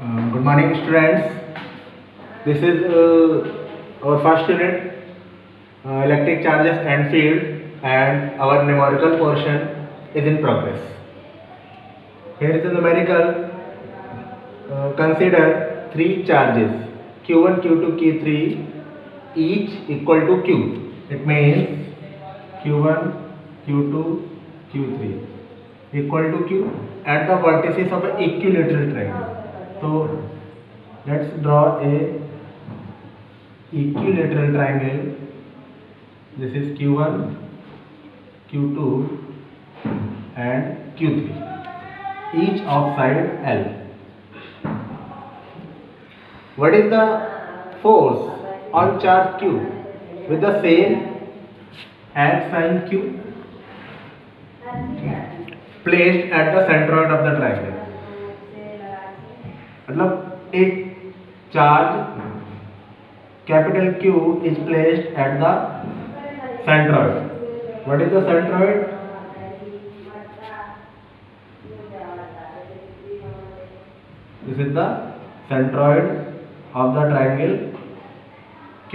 Good morning, students. This is our first unit, electric charges and field, and our numerical portion is in progress. Here is the numerical. Consider three charges Q1, Q2, Q3, each equal to Q. It means Q1, Q2, Q3 equal to Q at the vertices of an equilateral triangle. So let's draw a equilateral triangle. This is Q1, Q2 and Q3, each of side L. What is the force on charge Q with the same as sign Q placed at the centroid of the triangle? मतलब एक charge capital Q is placed at the centroid. What is the centroid? This is the centroid of the triangle Q.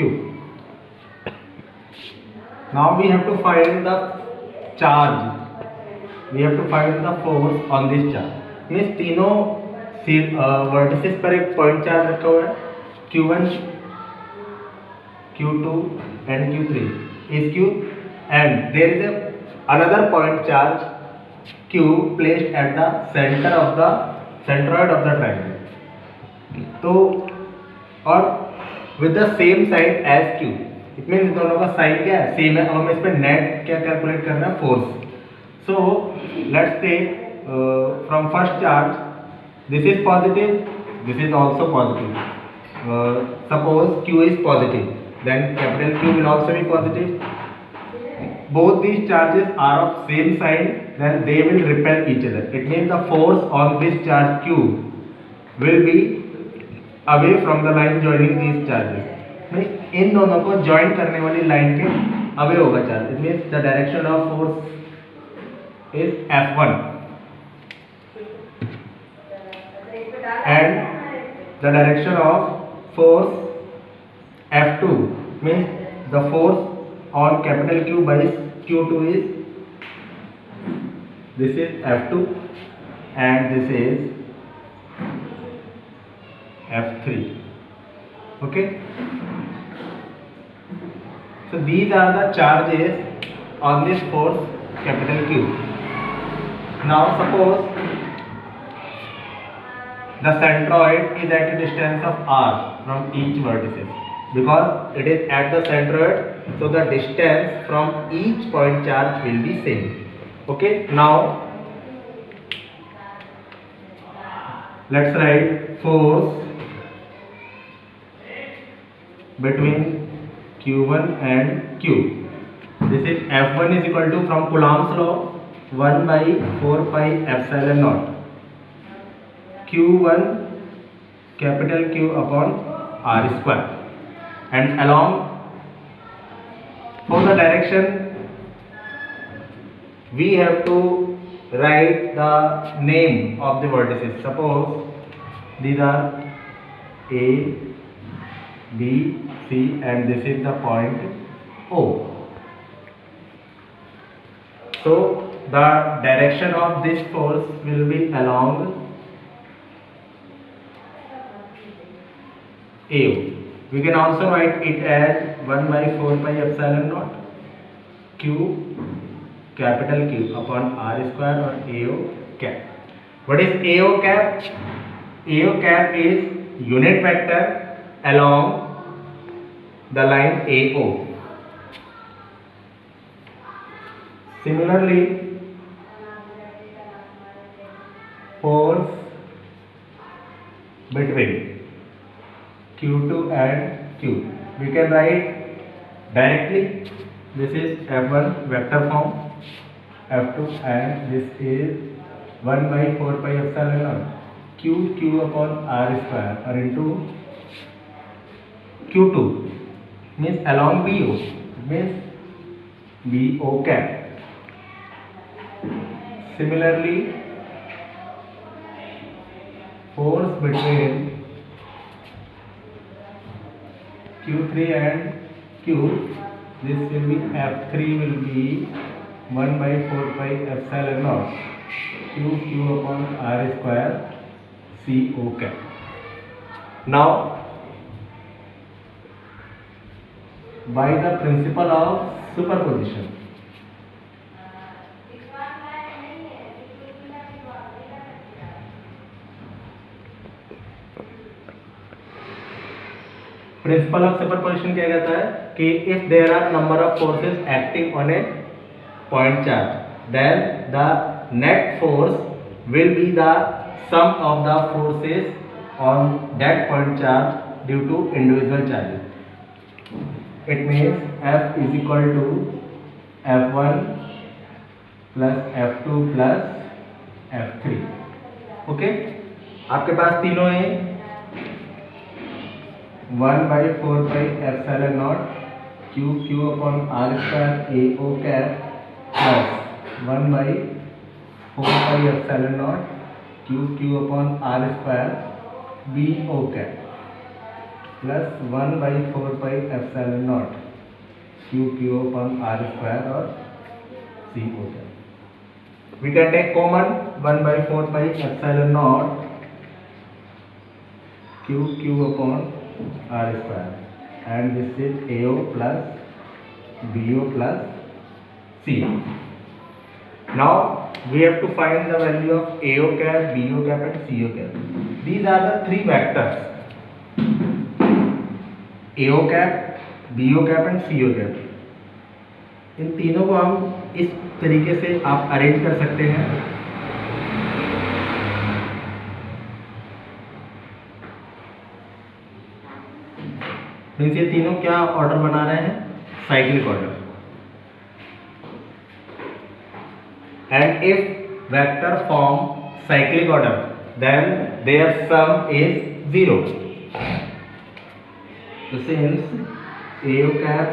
Now we have to find the charge. We have to find the force on this charge. Means तीनों vertices पर एक point charge रखा हुआ है Q1, Q2 and Q3 is Q, and there is another point charge Q placed at the center of the centroid of the triangle. तो और with the same side as Q, it means दोनों का side क्या है, same है. अब हमें इस पे नेट क्या कैलकुलेट करना है, force. So let's take from first charge, this is positive, this is also positive. Suppose Q is positive, then capital Q will also be positive. Both these charges are of same side, then they will repel each other. It means the force on this charge Q will be away from the line joining these charges. इन दोनों को join करने वाली line के away होगा charge. It means the direction of force is F1 and the direction of force F2 means the force on capital Q by Q2 is, this is F2 and this is F3. Okay, so these are the charges on this force capital Q. Now suppose the centroid is at a distance of r from each vertices. Because it is at the centroid, so the distance from each point charge will be same. Okay, now let's write force between Q1 and Q. This is F1 is equal to, from Coulomb's law, 1 by 4 pi epsilon naught Q1 capital Q upon R square. And along, for the direction, we have to write the name of the vertices. Suppose these are A, B, C and this is the point O. So the direction of this force will be along AO. We can also write it as 1 by 4 pi epsilon naught Q capital Q upon R square or AO cap. What is AO cap? AO cap is unit vector along the line AO. Similarly, force between Q2 and Q, we can write directly. This is F1 vector form, F2 and this is 1 by 4 pi epsilon naught Q upon R square or into Q2 means along BO, means BO cap. Similarly, force between Q3 and Q, this will be F3 will be 1 by 4 pi epsilon naught Q upon R square CO cap. Now, by the principle of superposition, principle of superposition क्या कहता है कि if there are number of forces acting on a point charge, then the net force will be the sum of the forces on that point charge due to individual charges. It means F is equal to F1 plus F2 plus F3। Okay, आपके पास तीनों हैं, 1 by 4 pi epsilon naught Q upon R square AO cap plus 1 by 4 pi epsilon naught Q upon R square BO cap plus 1 by 4 pi epsilon naught Q upon R square or CO cap। We can take common 1 by 4 pi epsilon naught Q upon R square, and this is AO plus BO plus CO। Now we have to find the value of AO cap, BO cap and CO cap. These are the three vectors, AO cap, BO cap and CO cap। इन तीनों को हम इस तरीके से आप arrange कर सकते हैं। मीन्स ये तीनों क्या ऑर्डर बना रहे हैं, cyclic order. And if vector form cyclic order, then there sum is 0। तो since AO cap,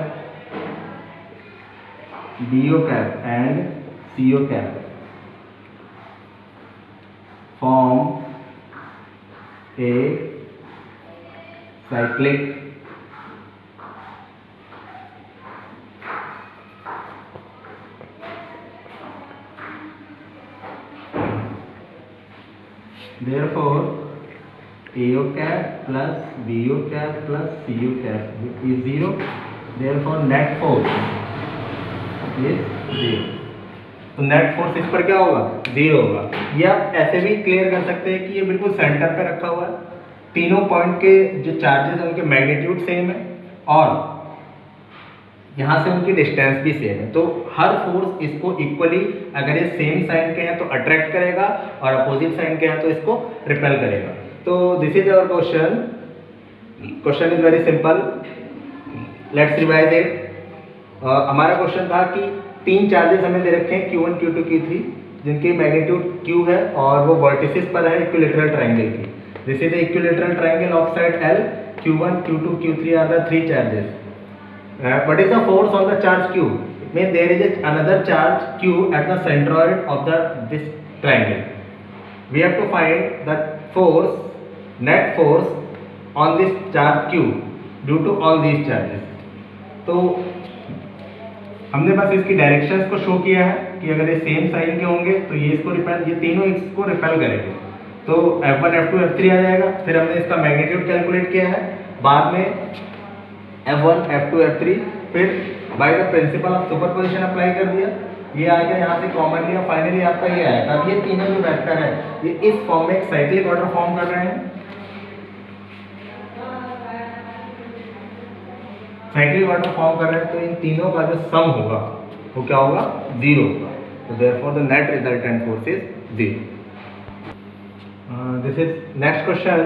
BO cap and CO cap form a cyclic therefore AO cap plus BO cap plus CO cap is 0, therefore net force is 0। तो net force इस पर क्या होगा, 0 होगा। ये आप ऐसे भी क्लियर कर सकते हैं कि ये बिल्कुल सेंटर पे रखा हुआ है, तीनों पॉइंट के जो चार्जेस हैं उनके मैग्नीट्यूड सेम है और यहाँ से उनकी डिस्टेंस भी सेम है। तो हर फोर्स इसको इक्वली, अगर ये सेम साइन के हैं तो अट्रैक्ट करेगा और अपोजिट साइन के हैं तो इसको रिपेल करेगा। तो this is our question. Question is very simple, let's revise it. हमारा क्वेश्चन था कि तीन चार्जेस हमें दे रखे हैं Q1, Q2, Q3, जिनकी मैग्नीट्यूड Q है और वो वर्टिसेस पर है इक्विलैटरल ट्रायंगल की। This is the equilateral triangle of side L। Q1, Q2, Q3 are the three charges। What is the force on the charge Q? It means there is another charge Q at the centroid of this triangle. We have to find the force, net force on this charge Q due to all these charges। तो हमने बस इसकी directions को show किया है कि अगर ये सेम साइन के होंगे तो ये इसको रिपेल, ये तीनों इसको रिपेल करेंगे, तो F1, F2, F3 आ जाएगा। फिर हमने इसका मैग्नीट्यूड कैलकुलेट किया है, बाद में F1, F2, F3, फिर by the principal of superposition apply कर दिया, ये आ गया, यहाँ से कॉमन लिया, फाइनली आपका ये आया। अब ये तीनों जो वेक्टर है ये इस फॉर्म में एक साइक्लिक ऑर्डर फॉर्म कर रहे हैं। साइक्लिक ऑर्डर फॉर्म कर रहे हैं तो इन तीनों का जो सम होगा वो क्या होगा, 0 होगा। तो therefore the net resultant force is 0। This is next question.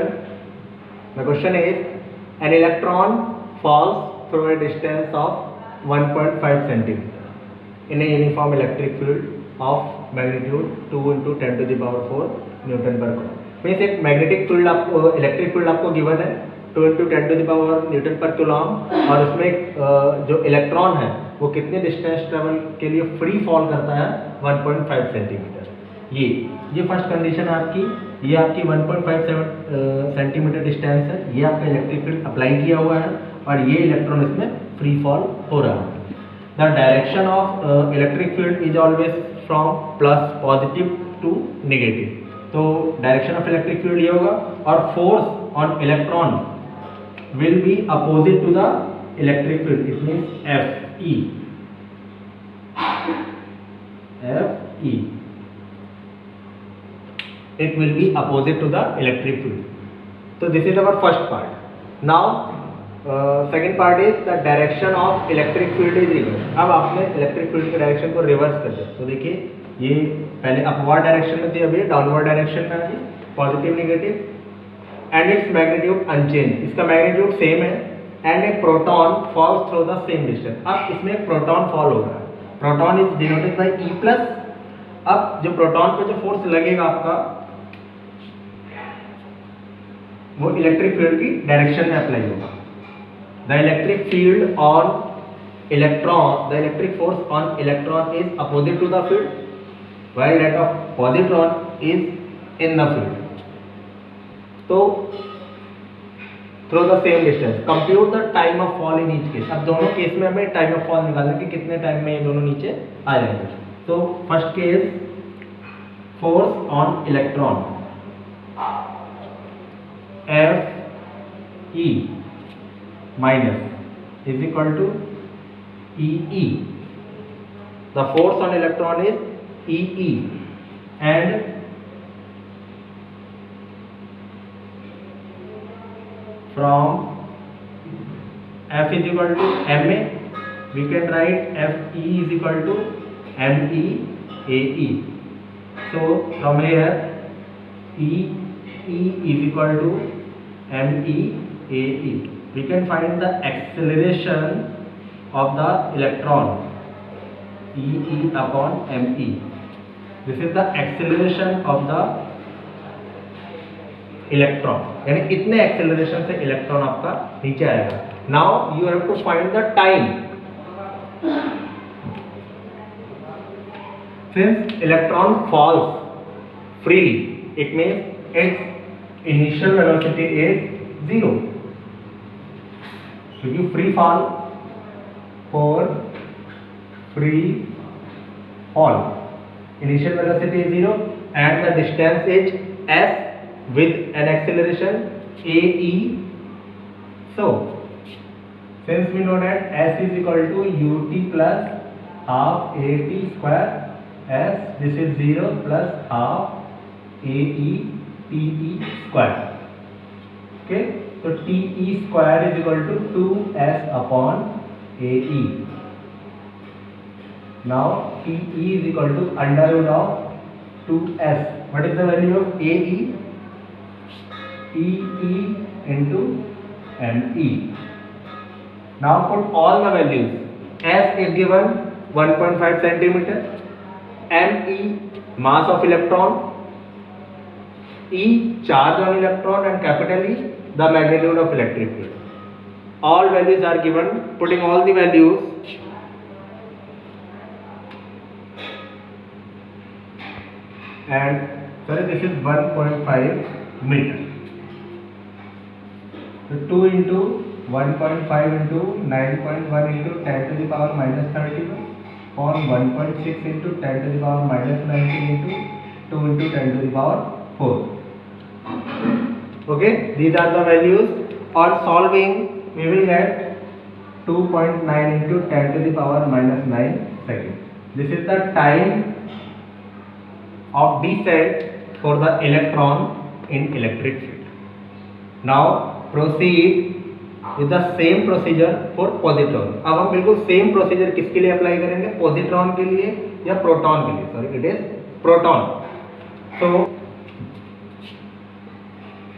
The question is an electron falls through a distance of 1.5 centimeter in a uniform electric field of magnitude 2 into 10 to the power 4 Newton per coulomb. Means एक magnetic field आपको, electric field आपको given है 2 into 10 to the power Newton per coulomb, और उसमें जो electron है वो कितने डिस्टेंस ट्रेवल के लिए फ्री फॉल करता है, 1.5 सेंटीमीटर। ये फर्स्ट कंडीशन है आपकी ये आपकी 1.57 सेंटीमीटर डिस्टेंस है, ये आपका इलेक्ट्रिक फील्ड अप्लाई किया हुआ है और ये इलेक्ट्रॉन इसमें फ्री फॉल हो रहा है। The direction of electric field is always from plus positive to negative. तो डायरेक्शन ऑफ इलेक्ट्रिक फील्ड ये होगा और force on electron will be opposite to the electric field, it means F E. It will be opposite to the electric field. So this is our first part. Now second part is the direction of electric field is reverse. अब आपने electric field के direction को reverse कर दिया। तो देखिए ये पहले अपवर्ड डायरेक्शन में थी, अभी डाउनवर्ड डायरेक्शन में आ गई, positive negative and its magnitude unchange. इसका मैग्नीट्यूड सेम है and a proton falls through the same distance. अब इसमें प्रोटॉन फॉल हो रहा है, proton is denoted by E plus. अब जो प्रोटॉन पे जो फोर्स लगेगा आपका वो इलेक्ट्रिक फील्ड की डायरेक्शन में अप्लाई होगा। The electric field on electron, the electric force on electron is opposite to the field, while that of positron is in the field. तो through the same distance compute the time of fall in each case. अब दोनों case में हमें time of fall निकालना है कि कितने time में ये दोनों नीचे आ जाएंगे। तो first case, force on electron F E minus is equal to E E. The force on electron is E E and from F is equal to M A, we can write F E is equal to M E A E. So from here E E is equal to M E A E. We can find the acceleration of the electron, E E upon M E. This is the acceleration of the electron. यानी इतने acceleration से electron आपका नीचे आएगा. Now you have to find the time. Since electron falls freely, it means its initial velocity is 0. क्योंकि free fall initial velocity is 0 and the distance is s with an acceleration ae. So since we know that s is equal to ut plus half at square s, this is 0 plus half ae TE square. Okay, so TE square is equal to 2s upon AE. Now TE is equal to under root of 2s. What is the value of AE? TE into ME. Now put all the values. S is given 1.5 centimeter. ME mass of electron. E charge on electron and capital E the magnitude of electric field. All values are given. Putting all the values, and sorry, this is 1.5 meter. So 2 into 1.5 into 9.1 into 10 to the power minus 31 on 1.6 into 10 to the power minus 19 into 2 into 10 to the power 4. Okay, these are the values. On solving we will get 2.9 into 10 to the power minus 9 seconds. This is the time of descent for the electron in electric field. Now proceed with the same procedure for positron. अब हम बिल्कुल same procedure किसके लिए apply करेंगे? positron के लिए या proton के लिए? Sorry, it is proton. So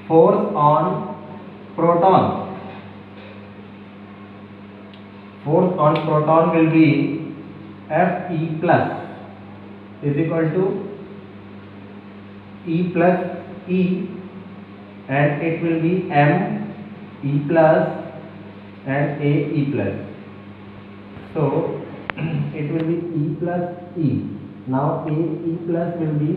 force on proton will be Fe plus is equal to E plus E and it will be M E plus and A E plus. So it will be E plus E. Now A E plus will be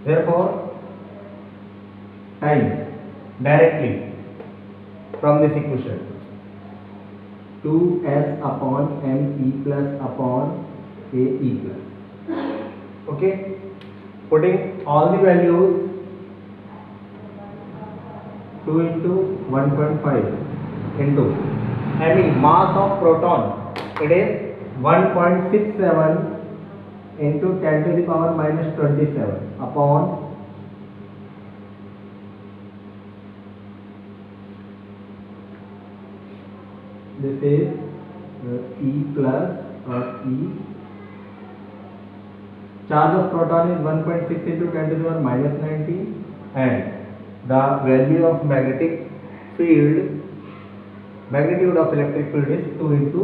therefore time directly from this equation 2s upon me plus upon ae plus. Okay, putting all the values 2 into 1.5 into me, mass of proton, it is 1.67 into 10 to the power minus 27 upon this is E plus or E. Charge of proton is 1.6 into 10 to the power minus 19 and the value of magnetic field, magnitude of electric field is 2 into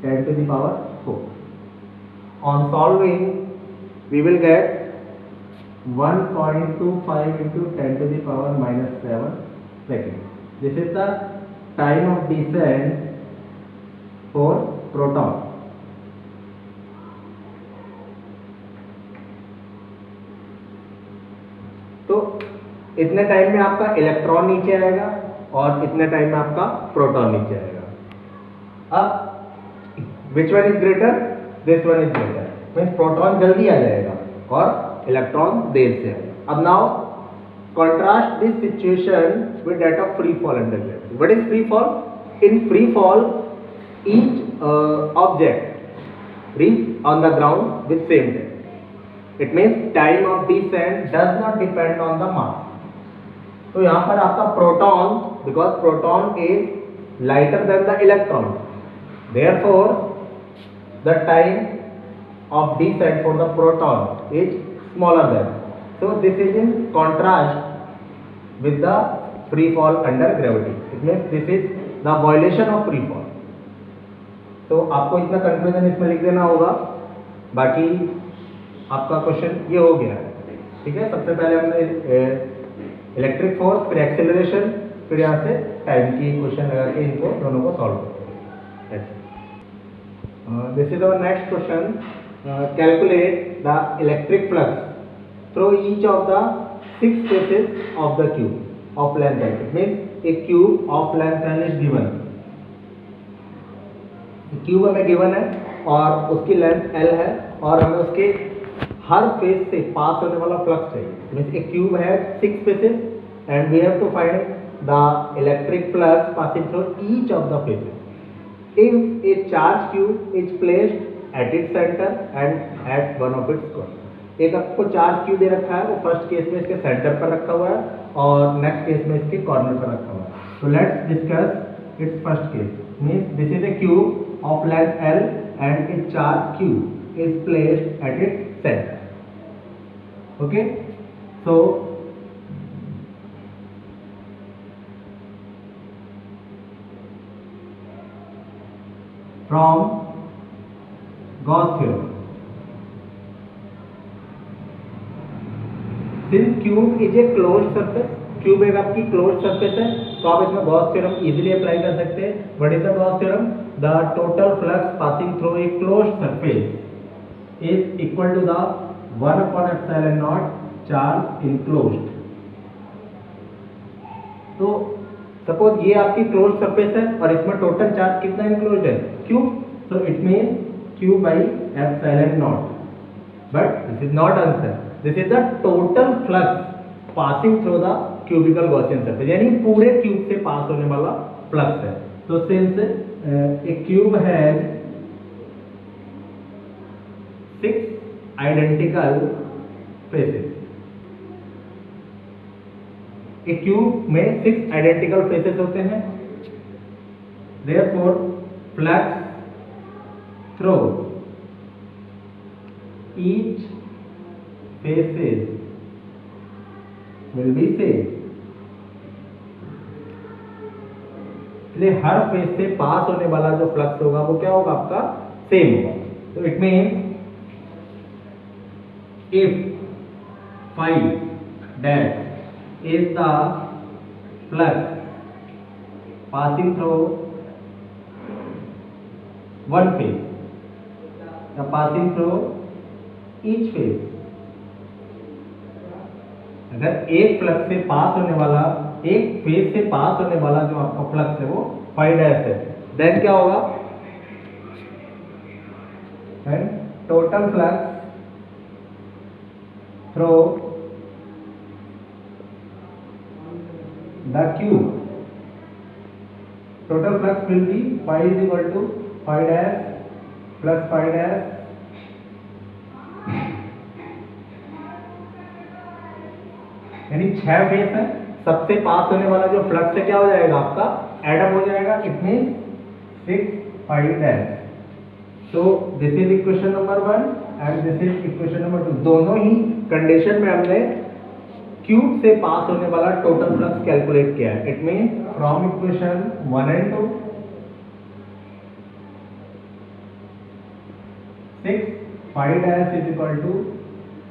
10 to the power 4. On solving, we will get 1.25 into 10 to the power minus 7 seconds. This is the time of descent for proton. तो इतने time में आपका electron नीचे आएगा और इतने time में आपका प्रोटॉन नीचे आएगा. अब which one is greater? This one is greater. Means proton जल्दी आ जाएगा और इलेक्ट्रॉन देर से आएगा. अब now contrast this situation with that of free fall under gravity. What is free fall? In free fall, each object reach on the ground with same time. It means time of descent does not depend on the mass. तो यहाँ पर आपका proton, because proton is lighter than the electron, therefore the time of descent for the proton is smaller than. So this is in contrast with the free fall under gravity. It means this is the violation of free fall. तो आपको इतना conclusion इसमें लिख देना होगा. बाकी आपका question ये हो गया. ठीक है, सबसे पहले हमने इलेक्ट्रिक फोर्स, फिर एक्सेलरेशन, फिर यहाँ से टाइम की क्वेश्चन लगा के इनको दोनों को सॉल्व करेंगे. This is our next question. Calculate the electric flux through each of the 6 faces of the cube of length L. It means a cube of length L is given. Cube हमें given है और उसकी length L है और हमें उसके हर face से पास होने वाला फ्लक्स चाहिए. मीन्स ए क्यूब है 6 faces and we have to find the electric flux passing through each of the faces. If a charge cube is placed at its centre and at one of its corner. एक आपको charge Q दे रखा है, वो first case में इसके centre पर रखा हुआ है और नेक्स्ट केस में इसके कॉर्नर पर रखा हुआ है. तो let's discuss it's first case. Means this is a cube of length L and it's charge Q is placed at its centre. Okay, so from Gauss theorem, since cube is a closed surface, cube एक आपकी closed surface है, तो आप इसमें Gauss theorem easily apply कर सकते हैं. What is the Gauss theorem? The total flux passing through a closed surface is equal to the 1 upon epsilon naught charge enclosed. तो सपोज ये आपकी क्लोज्ड सरफेस है और इसमें टोटल चार्ज कितना इनक्लोज्ड है? Q. So it means Q by epsilon naught. But this is not answer. This is the total flux passing through the cubical Gaussian surface. यानी पूरे क्यूब से पास होने वाला फ्लक्स है. तो since A cube has 6 identical faces, एक cube में 6 identical faces होते हैं, therefore flux through each faces will be same. इसलिए हर फेस से पास होने वाला जो फ्लक्स होगा वो क्या होगा? आपका सेम होगा. तो it means if phi dash is the flux passing through one phase, the passing through each phase, अगर एक फ्लक्स से पास होने वाला, एक फेज से पास होने वाला जो आपका फ्लक्स है वो फाई डैश है, देन क्या होगा, total flux through the cube, total flux will be phi is equal to phi dash plus phi dash यानी 6 फेस है, सबसे पास होने वाला जो फ्लक्स है क्या हो जाएगा आपका, एडअप हो जाएगा, इट मीन 6 phi dash। तो this is equation number 1 and this is equation number 2। दोनों ही कंडीशन में हमने क्यूब से पास होने वाला टोटल फ्लक्स कैलकुलेट किया है। It mean from equation 1 and 2 6 phi dash is equal to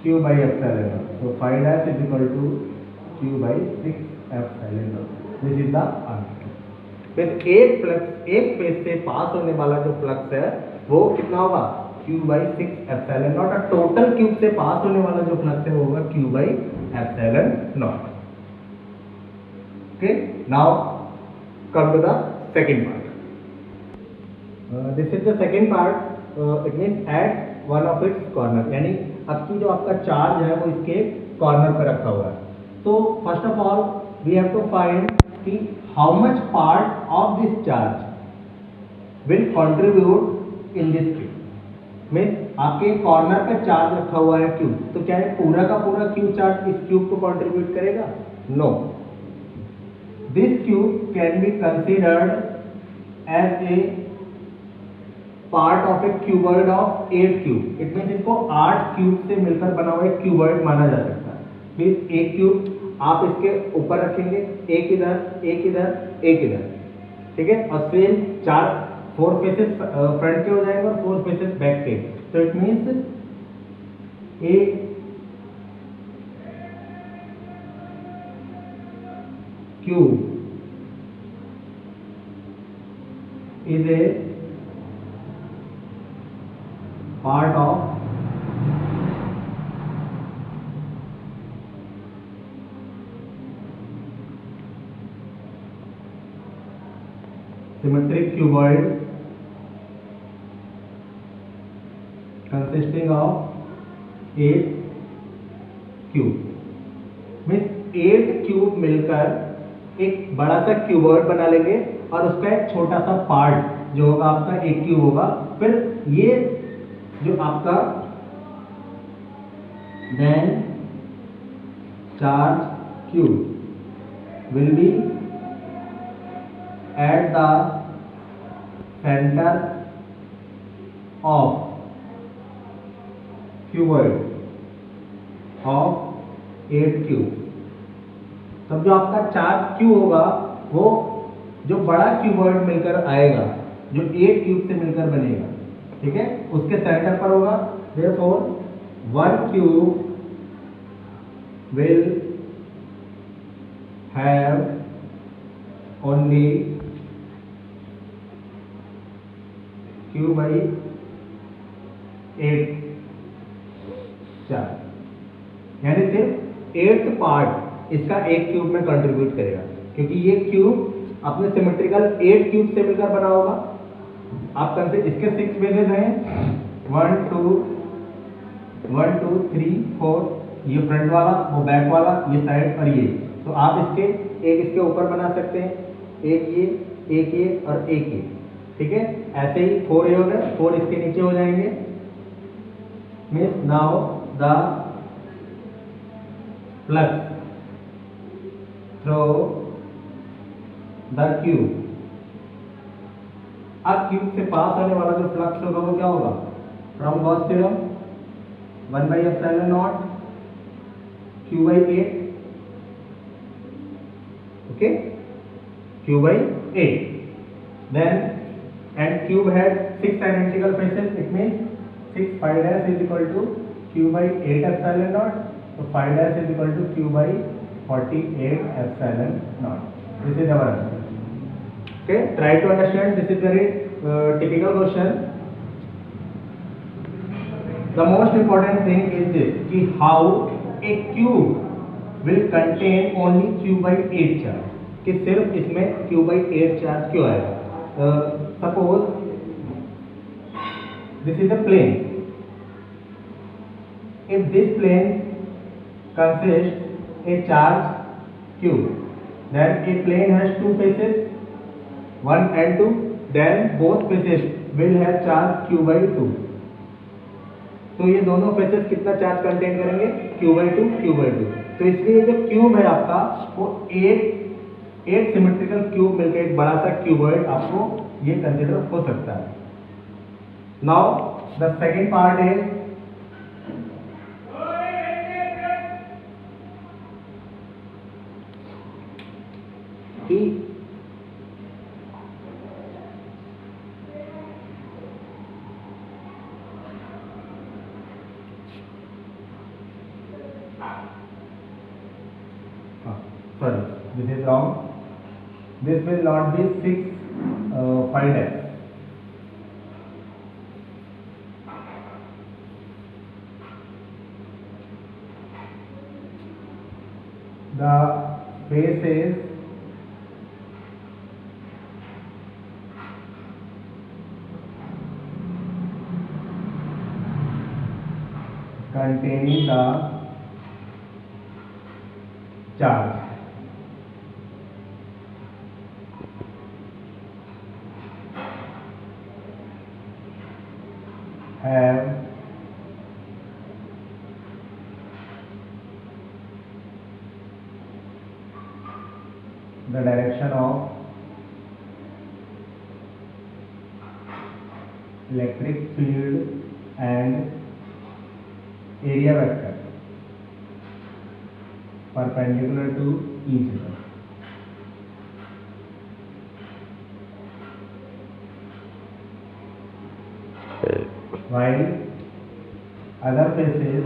q by epsilon naught, so phi dash is equal to q by 6 epsilon naught, this is the answer। फिर एक phase से पास होने वाला जो flux है वो कितना होगा, q by 6 epsilon naught, और टोटल क्यूब से पास होने वाला जो फ्लक्स है वो होगा q by epsilon naught। Okay, now come to the second part। This is the second part। It means at one of its corner, यानी अब की जो आपका चार्ज है वो इसके कॉर्नर पर रखा हुआ है। तो first of all we have to find कि how much part of this charge will contribute in this cube. Means आपके कॉर्नर पर चार्ज रखा हुआ है क्यूब, तो क्या ये पूरा का पूरा क्यूब चार्ज इस क्यूब को कंट्रीब्यूट करेगा? No, this cube can be considered as a part of a cuboid of 8 cube. It means इसको 8 क्यूब से मिलकर बना हुआ एक क्यूबॉइड माना जा सकता है। प्लीज एक क्यूब आप इसके ऊपर रखेंगे, एक इधर एक इधर एक इधर, ठीक है, और सेम 4 फेसेस फ्रंट के हो जाएंगे और 4 फेसेस बैक के। तो it means A cube is a part of symmetric cuboid consisting of 8 cube. Means 8 cube मिलकर एक बड़ा सा क्यूबॉइड बना लेंगे और उसका एक छोटा सा पार्ट जो होगा आपका एक क्यूब होगा। फिर ये जो आपका then charge q will be at the center of cuboid of 8 cube. तब जो आपका चार्ज q होगा वो जो बड़ा क्यूबॉइड मिलकर आएगा, जो 8 क्यूब से मिलकर बनेगा, ठीक है, उसके सेंटर पर होगा। therefore 1 cube will have only q by 8 charge, यानी सिर्फ 8th पार्ट इसका एक क्यूब में कंट्रीब्यूट करेगा, क्योंकि ये क्यूब अपने सिमेट्रिकल 8 क्यूब से मिलकर बना होगा। आप कल से इसके 6 फेजेस हैं, 1 2 3 4, ये फ्रंट वाला, वो बैक वाला, ये साइड और ये। तो आप एक इसके ऊपर बना सकते हैं, एक ये और एक ये, ठीक है। ऐसे ही 4 ये हो गए, 4 इसके नीचे हो जाएंगे। Means now the flux through the cube, अब क्यूब से पास होने वाला जो फ्लक्स होगा वो क्या होगा, from Gauss theorem 1/ε0 q/8, okay, q/8। then and cube had 6 identical faces, it means 6 phi dash is equal to q/8ε0, so phi dash is equal to q/48ε0। this is our answer। Okay, try to understand, this is very typical question। the most important thing is this कि how a cube will contain only q/8 charge, कि सिर्फ इसमें q/8 charge क्यों आएगा? Suppose this is a plane. If this plane consists a charge q, then a plane has two faces, 1 and 2, then both faces will have charge q/2. तो ये दोनों faces कितना charge contain करेंगे? q/2 q/2. तो इसलिए जो cube है आपका वो एक सिमेट्रिकल क्यूब मिलकर एक बड़ा सा क्यूबॉइड आपको ये कंसिडर हो सकता है. Now the second part is कि sorry, this is wrong. This will not be 5 dash. The base is containing the charge. Have the direction of electric field and area vector perpendicular to each other. While other faces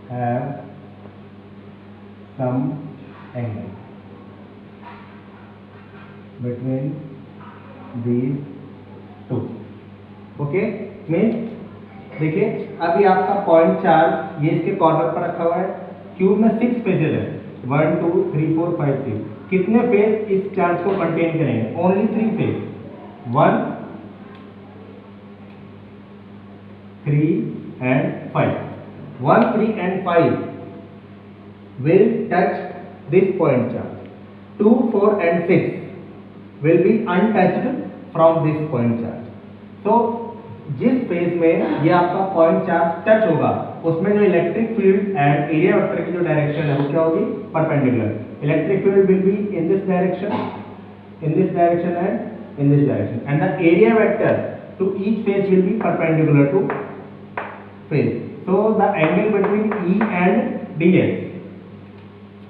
have some angle between these two. Okay, means देखिए अभी आपका point charge ये इसके corner पर रखा हुआ है. Cube में 6 फेजेस है, 1 2 3 4 5 6. कितने फेज इस चार्ज को कंटेन करेंगे? Only 3 phase, 1 3 and 5. 1 3 and 5 will touch this point charge. 2 4 and 6 will be untouched from this point charge. So जिस फेज में ये आपका पॉइंट चार्ज टच होगा उसमें जो electric field and area vector की जो डायरेक्शन है वो क्या होगी? Perpendicular. Electric field will be in this direction and in this direction, and the area vector to each face will be perpendicular to face. So the angle between E and DS,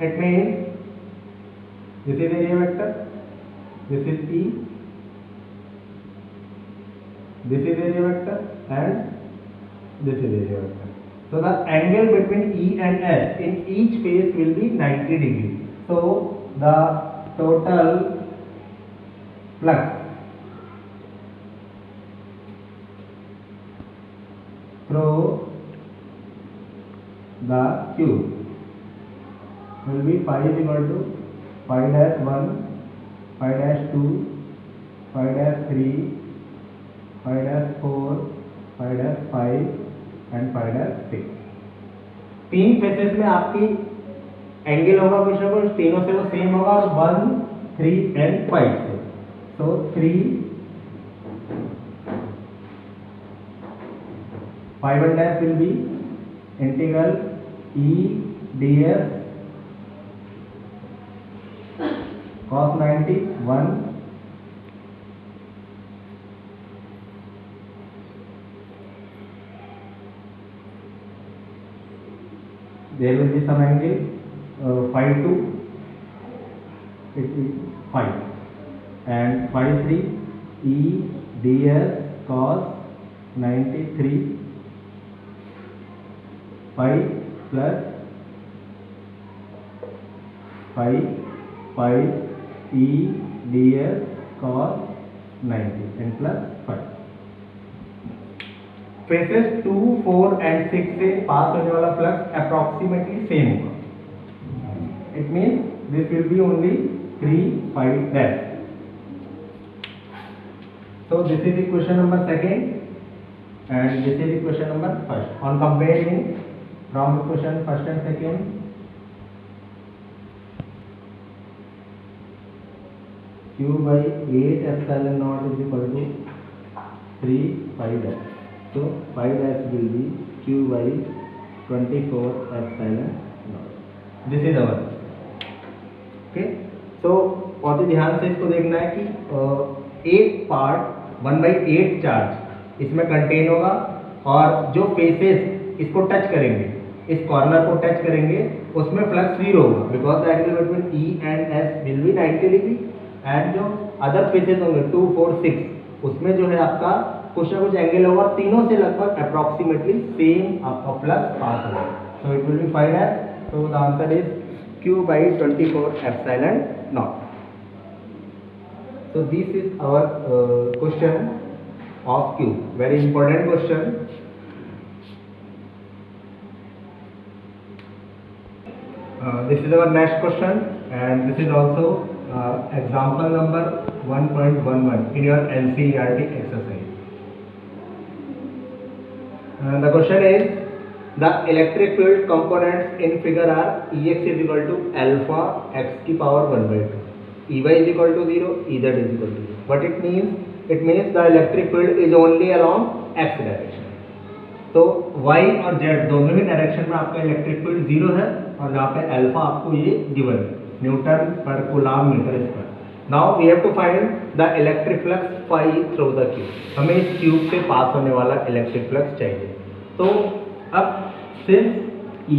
it means this is area vector, this is E, this is area vector, and this is area vector. So the angle between E and S in each face will be 90 degrees. So the total flux through the tube will be phi is equal to phi dash 1, phi dash 2, phi dash 3, phi dash 4, phi dash 5 and phi dash 6. तीन faces में आपकी angle होगा कुछ ना कुछ, तीनों से वो सेम होगा और 1 3 and 5 से. So 3 5 and dash will be integral E ds cos 90 1 there will be some angle phi 2 it is 5 and phi 3 E ds cos 93 phi plus phi phi E ds cos 90 and plus phi. Faces 2, 4 and 6 से पास होने वाला flux approximately same होगा. It means this will be only 3, 5 dash. So this is equation number second and this is equation number first. On comparing from equation first and second, q by 8 epsilon naught is equal to 3 pi dash. So pi dash will be q by 24 epsilon naught. This is our. Okay. So बहुत ही ध्यान से इसको देखना है कि एक part 1/8 charge इसमें contain होगा और जो फेसेस इसको टच करेंगे, इस कॉर्नर को टच करेंगे, उसमें फ्लक्स जीरो होगा because the angle between E and S will be 90 degree. And जो अदर फेसेस होंगे 2, 4, 6 उसमें जो है आपका कुछ ना कुछ एंगल होगा और तीनों से लगभग अप्रॉक्सीमेटली सेम आपका फ्लक्स पास होगा. So it will be find as. So the answer is q by 24 epsilon naught. So this is our question of Q. Very important question. This is our next question and this is also example number 1.11 in your NCERT exercise. The question is the electric field components in figure are Ex is equal to alpha x की power 1/2. Ey is equal to 0, Ez is equal to 0. What it means? It means the electric field is only along x direction. तो y और z दोनों ही direction में आपका electric field 0 है और यहाँ पे अल्फा आपको ये गिवन है newton per coulomb metre square. Now we have to find the electric flux phi through the cube. हमें इस क्यूब से पास होने वाला इलेक्ट्रिक फ्लक्स चाहिए. तो अब since Ey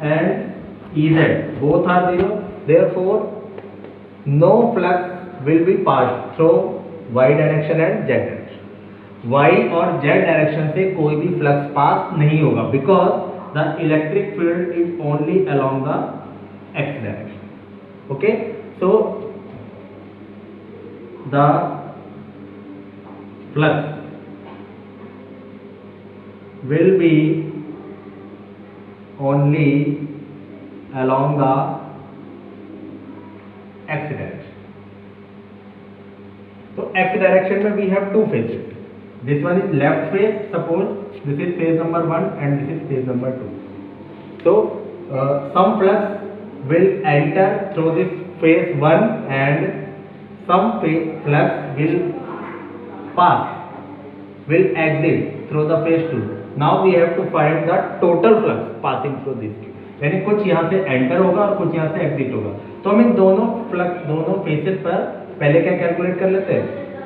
and Ez both are 0, therefore no flux will be passed through y direction and z direction. y और z direction से कोई भी फ्लक्स पास नहीं होगा because the electric field is only along the x direction. Okay, so the flux will be only along the x direction. So x direction में we have two phases. This one is left phase. Suppose this is phase number 1 and this is phase number 2. So some flux will enter through this phase 1 and some flux will exit through the phase 2. Now we have to find the total flux passing through this tube. यानी कुछ यहाँ से enter होगा और कुछ यहाँ से exit होगा. तो हम इन दोनों फ्लक्स दोनों फेसेस पर पहले क्या कैलकुलेट कर लेते हैं?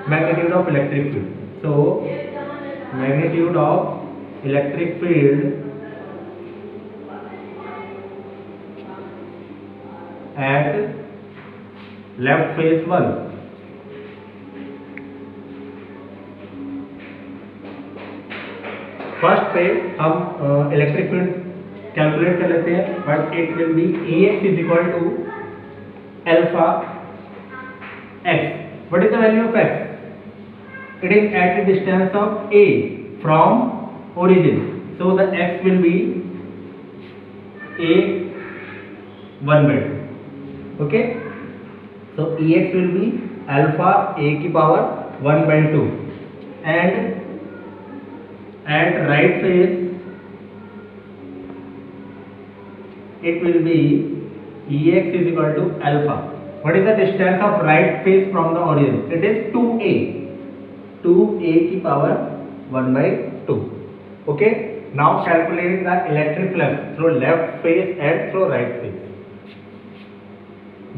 Magnitude of electric field. So magnitude of electric field at left face 1. First पे हम इलेक्ट्रिक फील्ड कैलकुलेट कर लेते हैं but it will be Ex is equal to alpha x. What is the value of x? It is at the distance of a from origin. So the x will be a 1/2. Okay, so Ex will be alpha a की power 1/2 and at right face it will be Ex is equal to alpha. What is the distance of right face from the origin? It is 2a. 2a की power 1/2. Okay. Now calculate the electric flux through left face and through right face.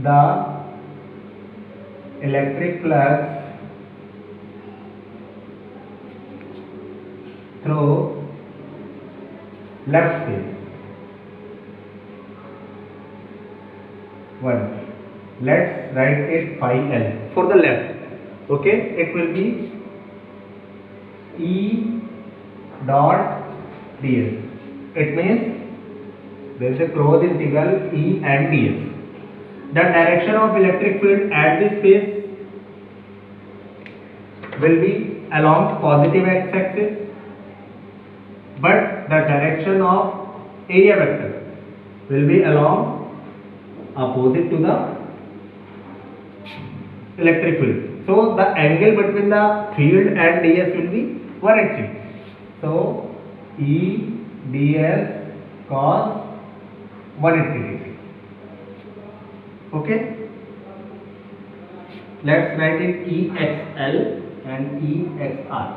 The electric flux through left face 1. Let's write it phi L for the left. Okay, it will be E dot ds. It means there is a closed integral E and ds. The direction of electric field at this face will be along positive x axis but the direction of area vector will be along opposite to the electric field. So the angle between the field and ds will be 180. So E ds cos 180 degree. Okay. Let's write it EXL and EXR.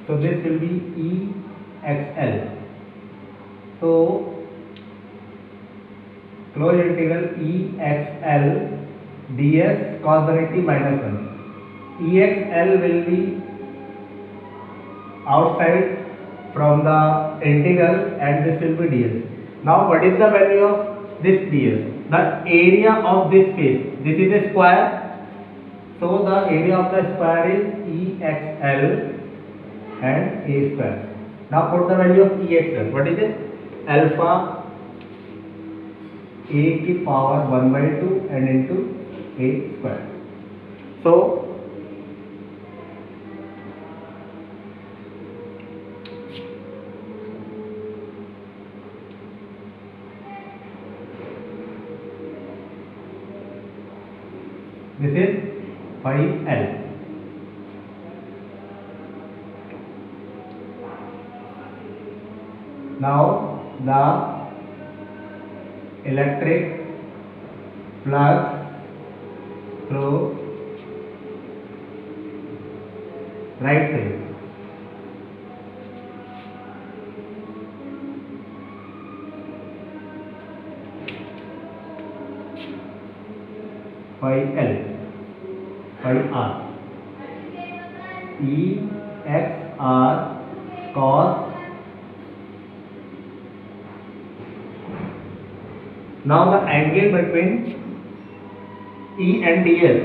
So this will be EXL. So close integral EXL ds cos 180 minus 1. EXL will be outside from the integral and this will be ds. Now what is the value of this ds? The area of this face. This is a square. So the area of the square is EXL and A square. Now put the value of EXL. What is it? Alpha A की power 1 by 2 and into A square. So this is phi L. Now the electric flux through right side. Phi L. Phi R. E X R cos. Now the angle between E and ds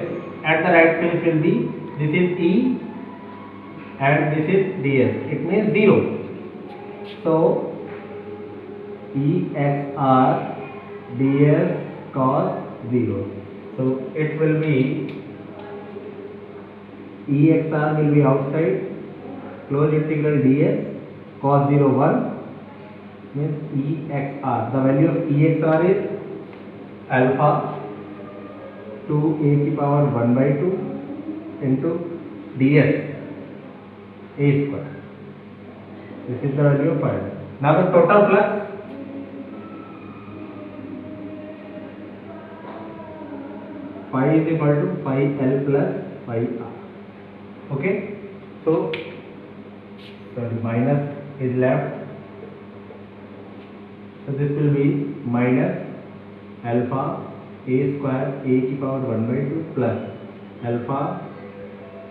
at the right face will be, this is E and this is ds. It means 0. So EXR ds cos 0. So it will be EXR will be outside, close integral ds cos 0 1 means EXR. The value of EXR is alpha 2a की power 1 by 2 into ds a square. This is the value of phi. Now the total flux phi is equal to phi L plus phi R. Okay. So sorry, minus is left. So this will be minus alpha a square a की power 1 by 2 plus alpha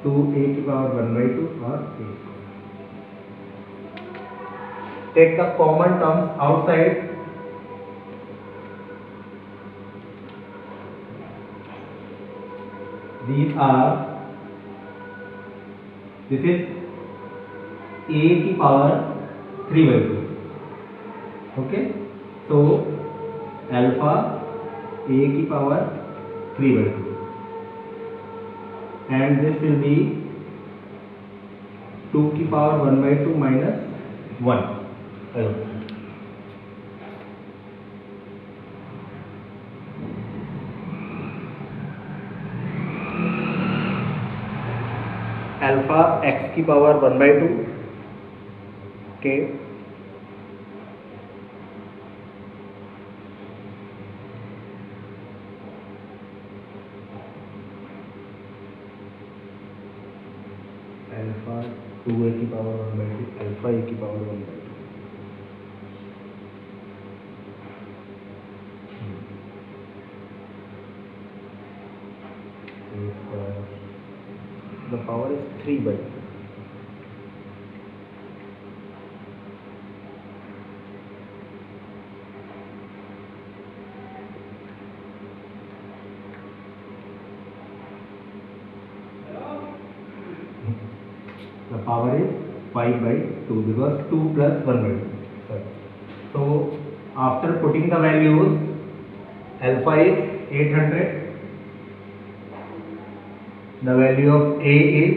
2a की power 1 by 2 और a. Take the common terms outside. These are, this is a की power 3 by 2. Okay. So alpha a की power 3 by 2 and this will be 2 की power 1 by 2 minus 1. Alpha x की power 1 by 2. Okay. Alpha 2a की power 1 by 2 alpha a की power 1 by 2. The power is 3 by 2. The power is 5 by 2 because 2 plus 1 by 2. Sorry. So after putting the values, alpha is 800. The value of A is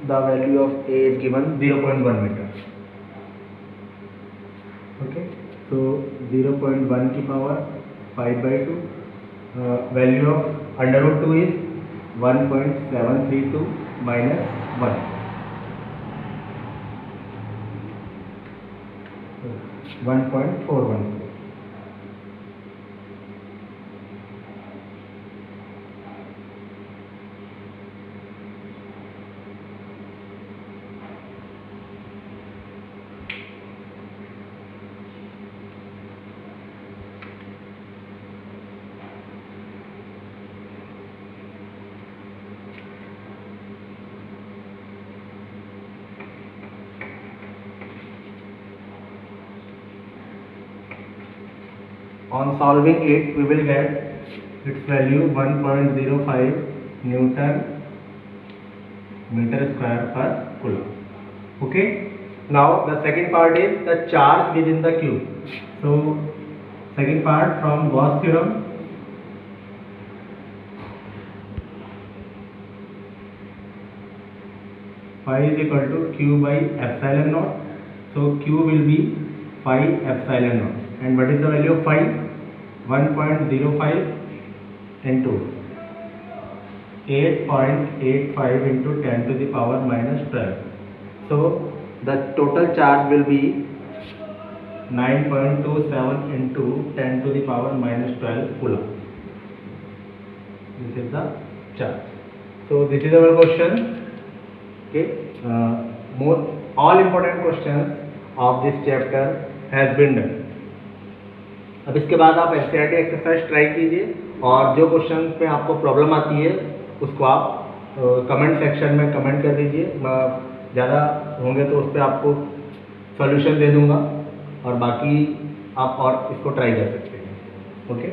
the value of A is given 0.1 meter. Okay, so 0.1 की power 5/2, value of under root 2 is 1.732 minus 1, 1.41. On solving it, we will get its value 1.05 Newton meter square per coulomb. Okay. Now the second part is the charge within the cube. So second part from Gauss theorem. Phi is equal to Q by epsilon naught. So Q will be phi epsilon naught. And what is the value of phi? 1.05 into 8.85 into 10 to the power minus 12. So the total charge will be 9.27 into 10 to the power minus 12 coulomb. This is the charge. So this is our question. Okay, all important questions of this chapter has been done. अब इसके बाद आप NCERT exercise try कीजिए और जो question में आपको problem आती है उसको आप कमेंट सेक्शन में कमेंट कर दीजिए। मैं ज़्यादा होंगे तो उस पर आपको सॉल्यूशन दे दूंगा और बाकी आप और इसको ट्राई कर सकते हैं। ओके।